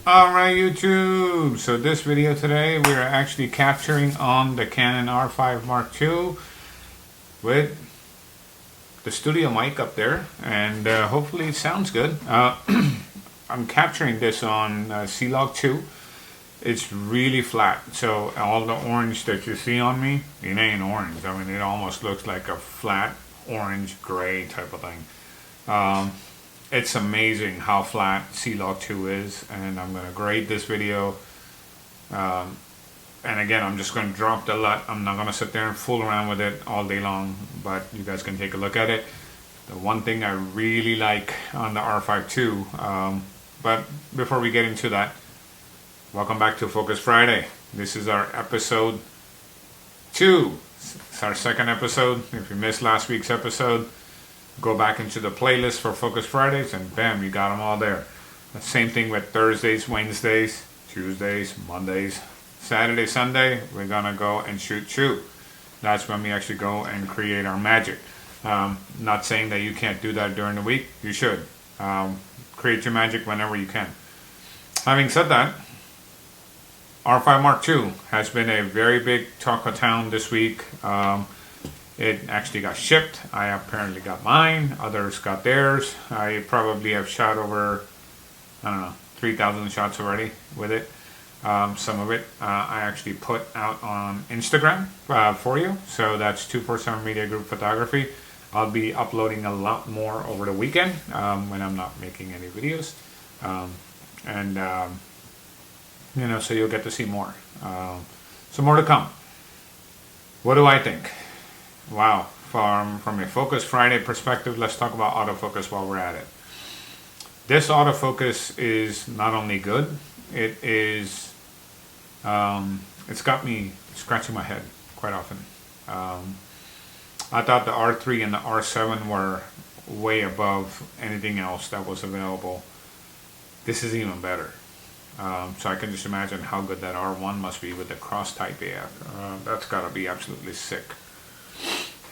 Alright YouTube, so this video today we are actually capturing on the Canon R5 Mark II with the studio mic up there, and hopefully it sounds good. I'm capturing this on C-Log 2. It's really flat, so all the orange that you see on me, it ain't orange. I mean, it almost looks like a flat orange gray type of thing. It's amazing how flat C-Log 2 is, and I'm going to grade this video. And again, I'm just going to drop the LUT. I'm not going to sit there and fool around with it all day long, but you guys can take a look at it. The one thing I really like on the R5 II, but before we get into that, welcome back to Focus Friday. This is our episode 2. It's our second episode. If you missed last week's episode, go back into the playlist for Focus Fridays and bam, you got them all there. The same thing with Thursdays, Wednesdays, Tuesdays, Mondays, Saturday, Sunday. We're gonna go and shoot. That's when we actually go and create our magic. Not saying that you can't do that during the week. You should. Create your magic whenever you can. Having said that, R5 Mark II has been a very big talk of town this week. It actually got shipped. I apparently got mine. Others got theirs. I probably have shot over, 3,000 shots already with it. Some of it I actually put out on Instagram for you. So that's 247 Media Group Photography. I'll be uploading a lot more over the weekend when I'm not making any videos. So you'll get to see more. So more to come. What do I think? Wow, from a Focus Friday perspective, let's talk about autofocus while we're at it. This autofocus is not only good, it is, it's got me scratching my head quite often. I thought the R3 and the R7 were way above anything else that was available. This is even better. So I can just imagine how good that R1 must be with the cross type AF. That's got to be absolutely sick.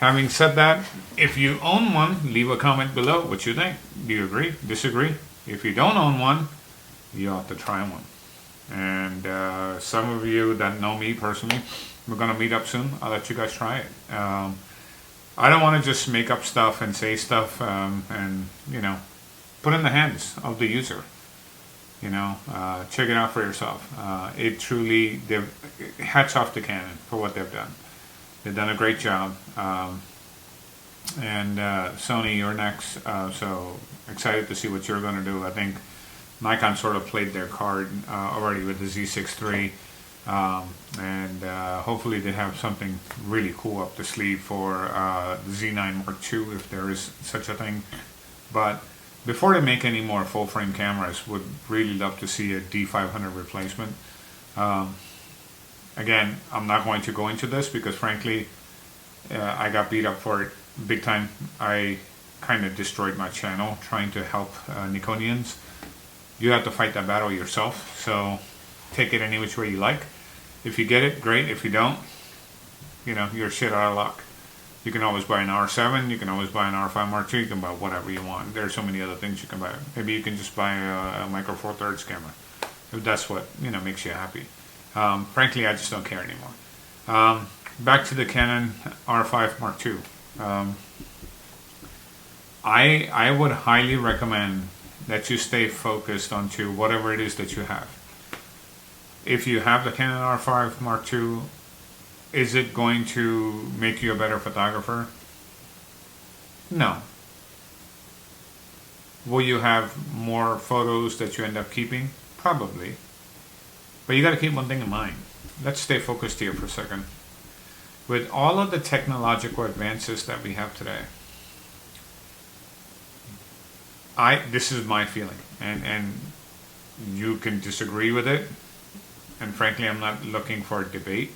Having said that, if you own one, leave a comment below what you think. Do you agree? Disagree? If you don't own one, you ought to try one. And some of you that know me personally, we're going to meet up soon. I'll let you guys try it. I don't want to just make up stuff and say stuff and, put it in the hands of the user. Check it out for yourself. It truly, hats off to Canon for what they've done. They've done a great job. And Sony, you're next. So excited to see what you're going to do. I think Nikon sort of played their card already with the Z6 III. Hopefully they have something really cool up the sleeve for the Z9 Mark II, if there is such a thing. But before they make any more full frame cameras, would really love to see a D500 replacement. Again, I'm not going to go into this because frankly, I got beat up for it big time. I kind of destroyed my channel trying to help Nikonians. You have to fight that battle yourself, so take it any which way you like. If you get it, great. If you don't, you're shit out of luck. You can always buy an R7, you can always buy an R5 Mark II, you can buy whatever you want. There's so many other things you can buy. Maybe you can just buy a Micro Four Thirds camera, if that's what makes you happy. Frankly, I just don't care anymore. Back to the Canon R5 Mark II. I would highly recommend that you stay focused onto whatever it is that you have. If you have the Canon R5 Mark II, is it going to make you a better photographer? No. Will you have more photos that you end up keeping? Probably. But you got to keep one thing in mind. Let's stay focused here for a second. With all of the technological advances that we have today, this is my feeling, and you can disagree with it, and frankly I'm not looking for a debate.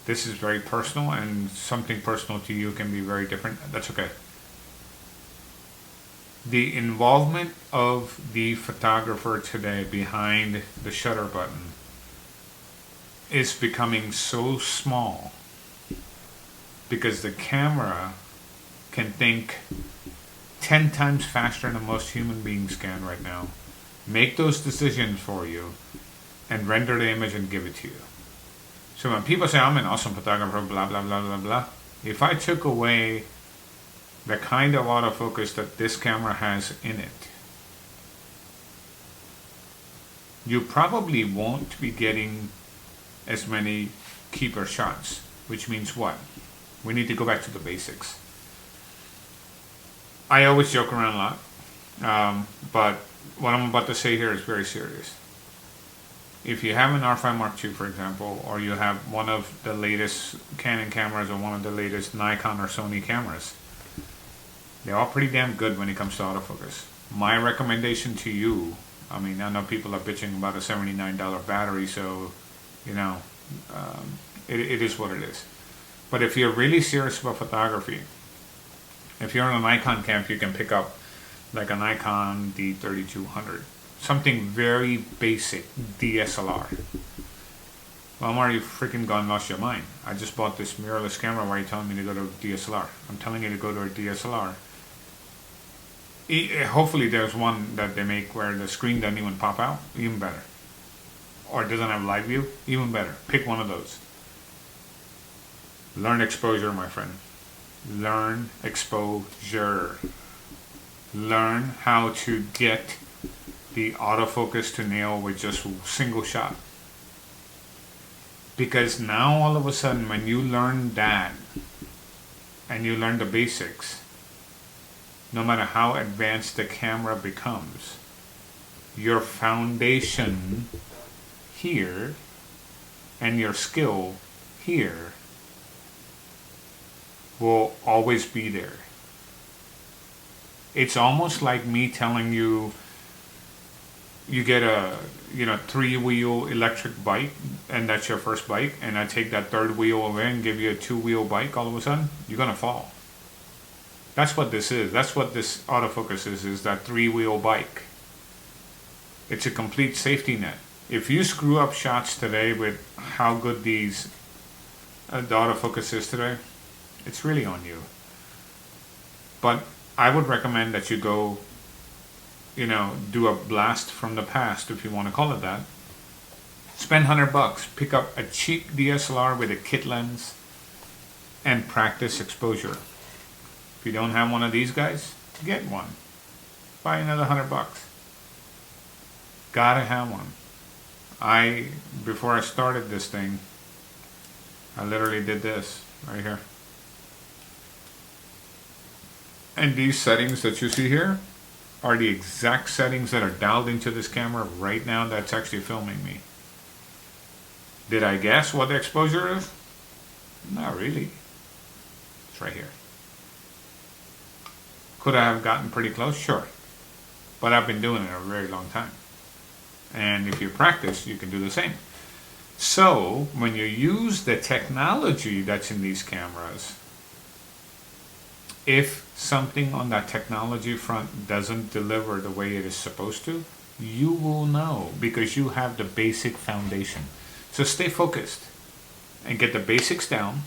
This is very personal, and something personal to you can be very different. That's okay. The involvement of the photographer today behind the shutter button is becoming so small because the camera can think 10 times faster than most human beings can right now. make those decisions for you, and render the image and give it to you. So when people say, I'm an awesome photographer, blah, blah, blah, blah, blah, if I took away the kind of autofocus that this camera has in it, you probably won't be getting as many keeper shots, which means what? We need to go back to the basics. I always joke around a lot, but what I'm about to say here is very serious. If you have an R5 Mark II, for example, or you have one of the latest Canon cameras or one of the latest Nikon or Sony cameras, they're all pretty damn good when it comes to autofocus. My recommendation to you, I mean, I know people are bitching about a $79 battery, so, you know, it is what it is. But if you're really serious about photography, if you're on a Nikon camp, you can pick up like a Nikon D3200. Something very basic, DSLR. Well, Omar, you freaking gone lost your mind. I just bought this mirrorless camera. Why are you telling me to go to a DSLR? I'm telling you to go to a DSLR. Hopefully there's one that they make where the screen doesn't even pop out. Even better. Or it doesn't have live view. Even better. Pick one of those. Learn exposure, my friend. Learn exposure. Learn how to get the autofocus to nail with just a single shot. Because now all of a sudden when you learn that and you learn the basics, no matter how advanced the camera becomes, your foundation here and your skill here will always be there. It's almost like me telling you, you get a 3-wheel electric bike and that's your first bike, and I take that third wheel away and give you a 2-wheel bike. All of a sudden you're gonna fall. That's what this is. That's what this autofocus is that 3-wheel bike. It's a complete safety net. If you screw up shots today with how good the autofocus is today, it's really on you. But I would recommend that you go, do a blast from the past, if you want to call it that. Spend $100, pick up a cheap DSLR with a kit lens, and practice exposure. If you don't have one of these guys, get one. Buy another $100. Gotta have one. Before I started this thing, I literally did this right here. And these settings that you see here are the exact settings that are dialed into this camera right now that's actually filming me. Did I guess what the exposure is? Not really. It's right here. Could I have gotten pretty close? Sure. But I've been doing it a very long time. And if you practice, you can do the same. So, when you use the technology that's in these cameras, if something on that technology front doesn't deliver the way it is supposed to, you will know because you have the basic foundation. So stay focused and get the basics down,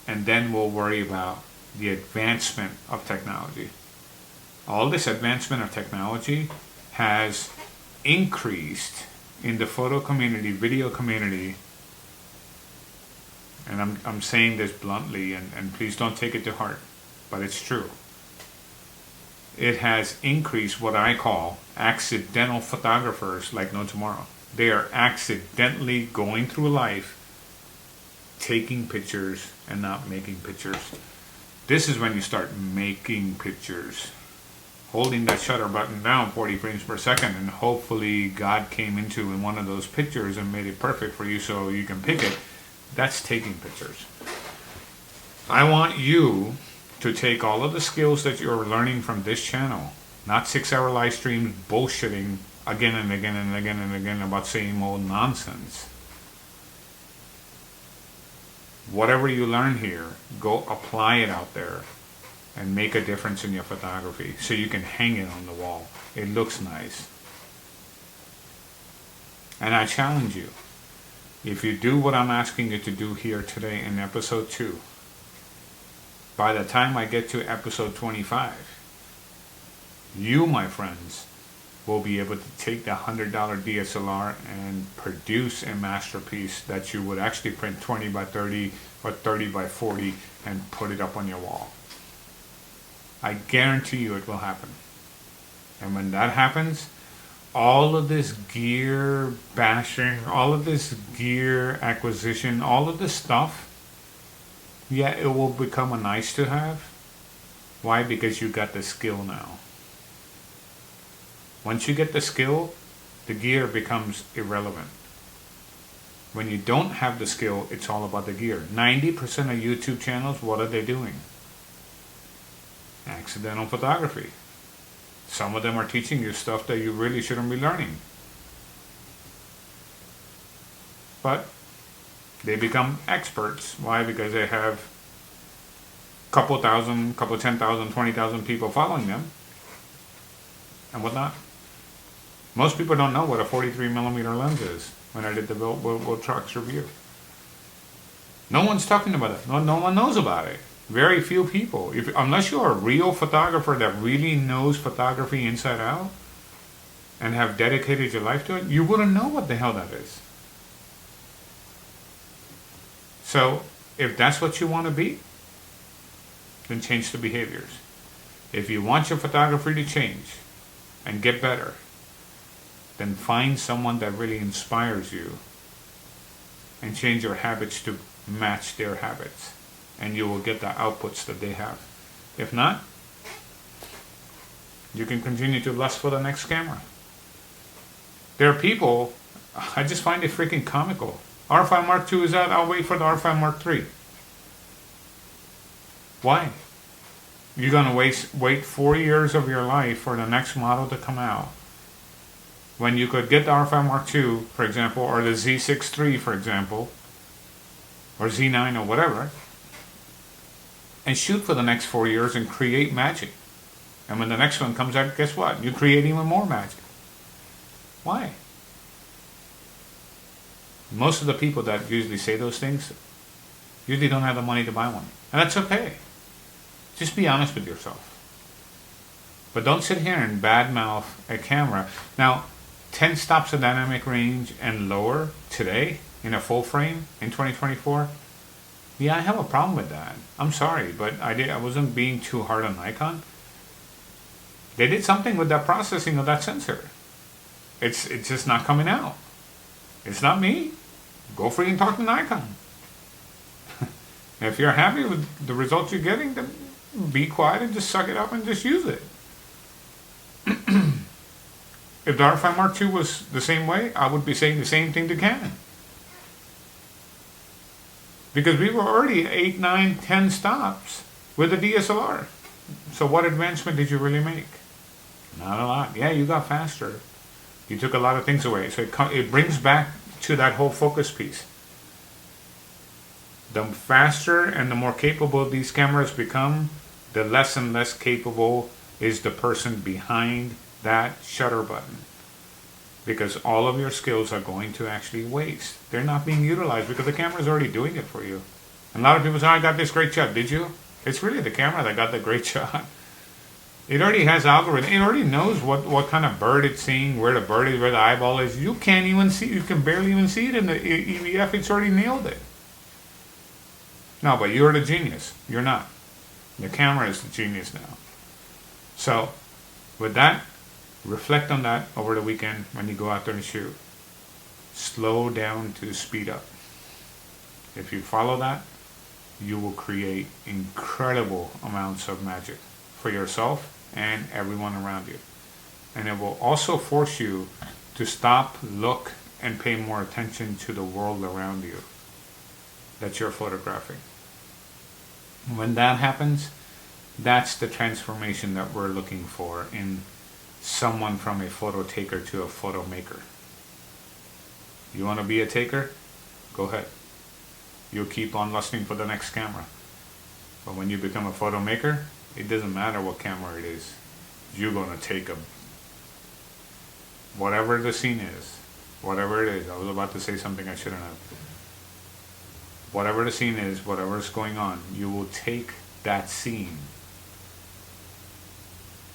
and then we'll worry about the advancement of technology. All this advancement of technology has increased in the photo community, video community, and I'm saying this bluntly, and please don't take it to heart, but it's true. It has increased what I call accidental photographers like no tomorrow. They are accidentally going through life taking pictures and not making pictures. This is when you start making pictures. Holding that shutter button down 40 frames per second, and hopefully God came into in one of those pictures and made it perfect for you so you can pick it. That's taking pictures. I want you to take all of the skills that you're learning from this channel, not 6-hour live streams bullshitting again and again and again and again about same old nonsense. Whatever you learn here, go apply it out there and make a difference in your photography so you can hang it on the wall. It looks nice. And I challenge you, if you do what I'm asking you to do here today in episode 2, by the time I get to episode 25, you, my friends, will be able to take the $100 DSLR and produce a masterpiece that you would actually print 20 by 30 or 30 by 40 and put it up on your wall. I guarantee you it will happen. And when that happens, all of this gear bashing, all of this gear acquisition, all of this stuff, yeah, it will become a nice to have. Why? Because you got the skill now. Once you get the skill, the gear becomes irrelevant. When you don't have the skill, it's all about the gear. 90% of YouTube channels, what are they doing? Accidental photography. Some of them are teaching you stuff that you really shouldn't be learning. But they become experts. Why? Because they have a couple thousand, couple 10,000, 20,000 people following them and whatnot. Most people don't know what a 43mm lens is when I did the World Trucks review. No one's talking about it. No one knows about it. Very few people. Unless you're a real photographer that really knows photography inside out and have dedicated your life to it, you wouldn't know what the hell that is. So, if that's what you want to be, then change the behaviors. If you want your photography to change and get better, then find someone that really inspires you and change your habits to match their habits, and you will get the outputs that they have. If not, you can continue to lust for the next camera. There are people, I just find it freaking comical. R5 Mark II is out, I'll wait for the R5 Mark III. Why? You're going to wait 4 years of your life for the next model to come out, when you could get the R5 Mark II, for example, or the Z6 III, for example, or Z9 or whatever, and shoot for the next 4 years and create magic. And when the next one comes out, guess what? You create even more magic. Why? Most of the people that usually say those things usually don't have the money to buy one. And that's okay. Just be honest with yourself. But don't sit here and badmouth a camera. Now, 10 stops of dynamic range and lower today in a full frame in 2024, yeah, I have a problem with that. I'm sorry, but I wasn't being too hard on Nikon. They did something with that processing of that sensor. It's just not coming out. It's not me. Go freaking talk to Nikon. If you're happy with the results you're getting, then be quiet and just suck it up and just use it. If the R5 Mark II was the same way, I would be saying the same thing to Canon. Because we were already 8, 9, 10 stops with the DSLR. So what advancement did you really make? Not a lot. Yeah, you got faster. You took a lot of things away. So it brings back to that whole focus piece. The faster and the more capable these cameras become, the less and less capable is the person behind that shutter button. Because all of your skills are going to actually waste. They're not being utilized because the camera's already doing it for you. And a lot of people say, I got this great shot. Did you? It's really the camera that got the great shot. It already has algorithm. It already knows what kind of bird it's seeing, where the bird is, where the eyeball is. You can't even see. You can barely even see it in the EVF. It's already nailed it. No, but you're the genius. You're not. The camera is the genius now. So, with that, reflect on that over the weekend when you go out there and shoot. Slow down to speed up. If you follow that, you will create incredible amounts of magic for yourself and everyone around you. And it will also force you to stop, look, and pay more attention to the world around you that you're photographing. When that happens, that's the transformation that we're looking for in someone from a photo taker to a photo maker. You want to be a taker? Go ahead. You'll keep on lusting for the next camera. But when you become a photo maker, it doesn't matter what camera it is. You're going to take them. Whatever the scene is. Whatever it is. I was about to say something I shouldn't have. Whatever the scene is, whatever is going on, you will take that scene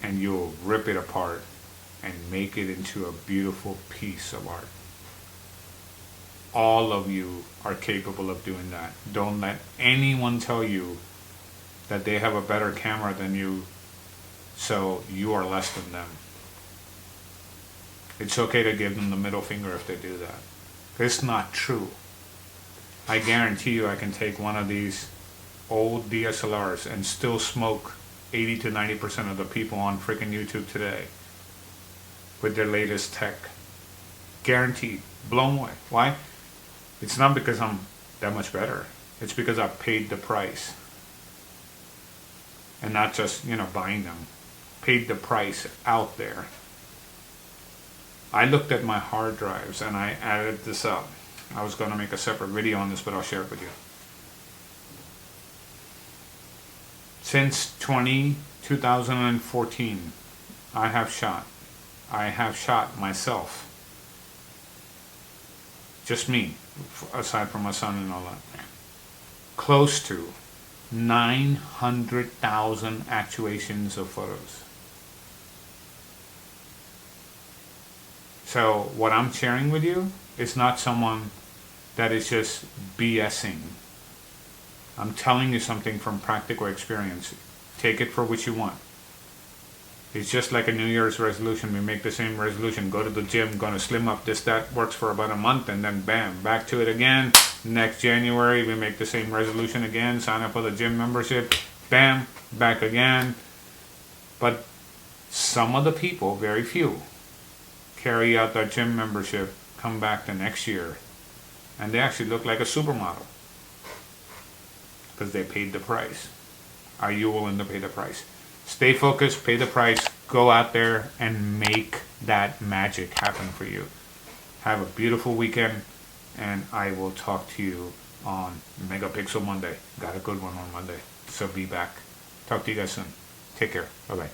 and you'll rip it apart and make it into a beautiful piece of art. All of you are capable of doing that. Don't let anyone tell you that they have a better camera than you, so you are less than them. It's okay to give them the middle finger if they do that. It's not true. I guarantee you I can take one of these old DSLRs and still smoke 80 to 90% of the people on freaking YouTube today with their latest tech. Guaranteed. Blown away. Why? It's not because I'm that much better. It's because I paid the price. And not just, buying them. Paid the price out there. I looked at my hard drives and I added this up. I was going to make a separate video on this, but I'll share it with you. Since 2014, I have shot myself. Just me, aside from my son and all that. Close to 900,000 actuations of photos. So what I'm sharing with you is not someone that is just BSing. I'm telling you something from practical experience. Take it for what you want. It's just like a New Year's resolution. We make the same resolution. Go to the gym, gonna slim up, this, that. Works for about a month and then bam, back to it again. Next January, we make the same resolution again. Sign up for the gym membership. Bam, back again. But some of the people, very few, carry out their gym membership, come back the next year, and they actually look like a supermodel because they paid the price. Are you willing to pay the price? Stay focused, pay the price, go out there and make that magic happen for you. Have a beautiful weekend, and I will talk to you on Megapixel Monday. Got a good one on Monday, so be back. Talk to you guys soon. Take care. Bye-bye.